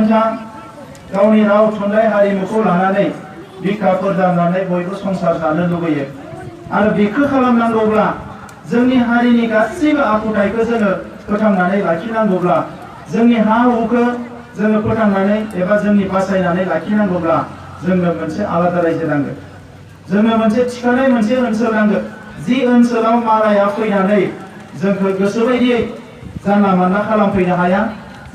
आन्था गावनि राव थुनलाइ हारिमुखौ लानानै बिखा फोरदाननानै बयबो संसार जानो लुबैयो आरो बेखौ खालामनांगौब्ला जोंनि हारिनि गासैबो आखुथायखौ जोङो फोथांनानै लाखिनांगौब्ला जोंनि हा हुखौ जोङो फोथांनानै एबा जोंनि बासायनानै लाखिनांगौब्ला जोंनो मोनसे आलादा रायजो नांगोन जोंनो मोनसे थिखानाय मोनसे ओनसोल नांगोन जि ओनसोलाव मालाया फैनानै जोंखौ गोसोबायदियै जानला मानला खालामफैनो हाया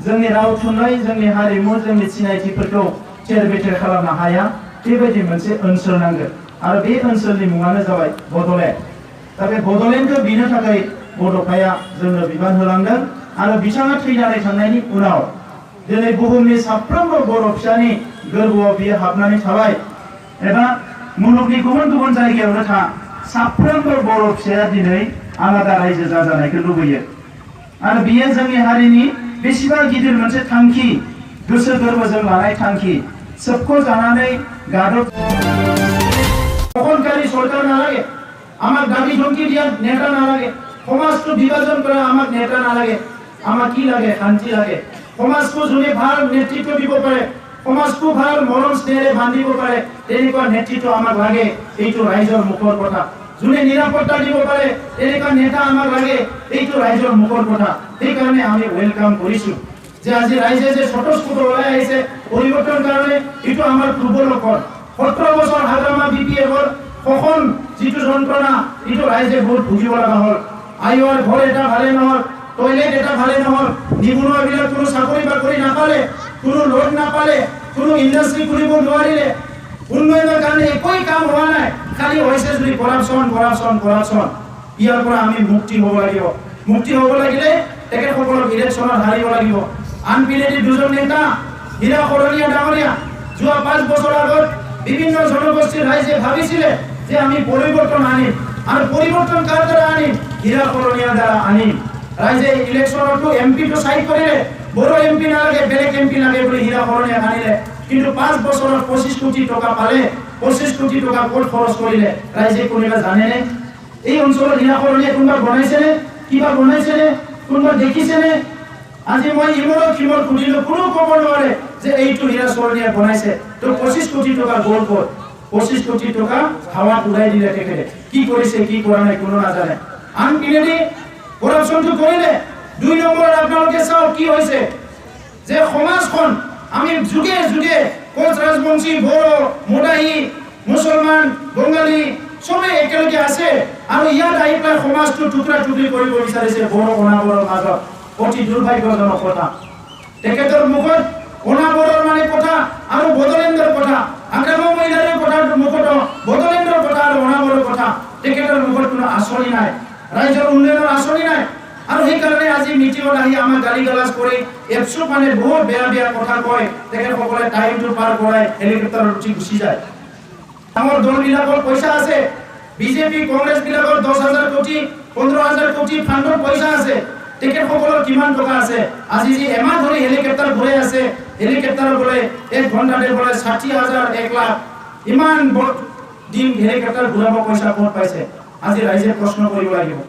जोंनि राव थुनलाइ जोंनि हारिमु जोंनि सिनायथिफोरखौ थेर बेथेर खालामनो हाया बेबायदि मोनसे ओनसोल नांगोन आरो बे ओनसोलनि मुङानो जाबाय बडलेण्ड दा बे बडलेण्डखौ बिनो थाखाय बड'फाया जोंनो बिबान होलांदों आरो बिथाङा थैनानै थांनायनि उनाव दिनै बुहुमनि साफ्रोमबो बर' फिसानि गोरबोआव बियो हाबनानै थाबाय एबा मुलुगनि गुबुन गुबुन जायगायावनो था साफ्रोमबो बर' फिसाया दिनै आलादा रायजो जाजानायखौ लुबैयो आरो बियो जोंनि हारिनि बेसेबा गिदिर मोनसे थांखि गोसो गोरबोजों लानाय थांखि सबको जानानै गादब তখনকারী সরকার না লাগে আমার দাবি ধমকি দিয়া নেতা না লাগে সমাজকে বিভাজন করে আমার নেতা না লাগে আমার কি লাগে শান্তি লাগে সমাজকে যোনে ভাল নেতৃত্ব দিব পারে সমাজকে ভাল মৰম স্নেহেৰে বান্ধিব পাৰে তেনেকুৱা নেতৃত্ব আমাক লাগে এইটো ৰাইজৰ মুখৰ কথা যোনে নিৰাপত্তা দিব পাৰে তেনেকুৱা নেতা আমাক লাগে এইটো ৰাইজৰ মুখৰ কথা সেইকাৰণে আমি ওয়েলকাম কৰিছো যে আজি ৰাইজে যে স্বতঃস্ফূৰ্ত ওলাই আহিছে পৰিৱৰ্তন কাৰণে এইটো আমাৰ পূৰ্ব লক্ষণ 17 বছৰ হাগ্ৰামা বিপিএফৰ কখন যিটো যন্ত্ৰণা এইটো ৰাইজে বহুত ভুগিব লগা হ'ল আইৰ ঘৰ এটা ভালে নহল টয়লেট এটা ভালে নহল নিবনুৱাবিলাক কোনো চাকৰি বাকৰি নাপালে কোনো লোন নাপালে কোনো ইণ্ডাষ্ট্ৰি খুলিব নোৱাৰিলে উন্নয়নৰ কাৰণে একোই কাম হোৱা নাই খালি হৈছে যদি কৰাপচন কৰাপচন কৰাপচন ইয়াৰ পৰা আমি মুক্তি হ'ব লাগিব মুক্তি হ'ব লাগিলে তেখেতসকলক ইলেকশ্যনত হাৰিব লাগিব আনপিলেটি দুজন নেতা হীৰা কৰণীয়া ডাঙৰীয়া যোৱা 5 বছৰ আগত বিভিন্ন জনগোষ্ঠীৰ ৰাইজে ভাবিছিলে যে আমি পৰিৱৰ্তন আনিম আৰু পৰিৱৰ্তন কাৰ দ্বাৰা আনিম হীৰা কৰণীয়া দ্বাৰা আনিম ৰাইজে ইলেকশ্যনতো এমপিটো সাইড কৰিলে বড় এমপি নালাগে বেলেগ এমপি লাগে বুলি হীৰা কৰণীয়া আনিলে কিন্তু 5 বছৰত 25 কোটি টকা পালে 25 কোটি টকা ক'ত খৰচ কৰিলে ৰাইজে কোনোবা জানেনে এই অঞ্চলত হীৰা কৰণীয়া কোনোবা বনাইছেনে কিবা বনাইছেনে কোনোবা দেখিছেনে আজি মই ইমৰৰ কিমৰ খুদিলো কোনো ক'ব নোৱাৰে যে এইটো হীৰা কৰণীয়া বনাইছে তো 25 কোটি টকা গ'ল ক'ত 25 কোটি টকা হাওয়া উড়াই দিলে তেখেতে কি কৰিছে কি কৰা নাই কোনো নাজানে আনপিনেদি কৰাপচনটো কৰিলে 2 নম্বৰত আপোনালোকে চাওক কি হৈছে যে সমাজখন আমি যুগে যুগে কোচ ৰাজবংশী বড়ো মোদাহি মুছলমান বঙালী সবে একেলগে আছে আৰু ইয়াত আহি পেলাই সমাজটো টুকুৰা টুকুৰি কৰিব বিচাৰিছে বড়ো অনাবৰৰ মাজত অতি দুৰ্ভাগ্যজনক কথা তেখেতৰ মুখত অনাবৰৰ মানে কথা আৰু বডলেণ্ডৰ কথা আগ্ৰামা মহিলাৰ কথা মুখত বডলেণ্ডৰ কথা আৰু অনাবৰৰ কথা তেখেতৰ মুখত কোনো আঁচনি নাই ৰাইজৰ উন্নয়নৰ আঁচনি নাই আৰু সেই কাৰণে আজি মিটিঙত আহি আমাক গালি গালাজ কৰি এপছু মানে বহুত বেয়া বেয়া কথা কয় তেখেতসকলে টাইমটো পাৰ কৰাই হেলিকপ্টাৰত উঠি গুচি যায় আমাৰ দলবিলাকৰ পইচা আছে বিজেপি কংগ্ৰেছ বিলাকৰ 10,000 কোটি 15,000 কোটি ফাণ্ডৰ পইচা আছে তেখেতসকলৰ কিমান টকা আছে আজি যি এমাহ ধৰি হেলিকপ্টাৰ ঘূৰাই আছে হেলিকপ্টাৰৰ বোলে 1 ঘণ্টাতে বোলে 60,000 1 লাখ ইমান দিন হেলিকপ্টাৰ ঘূৰাব পইচা ক'ত পাইছে আজি ৰাইজে প্ৰশ্ন কৰিব লাগিব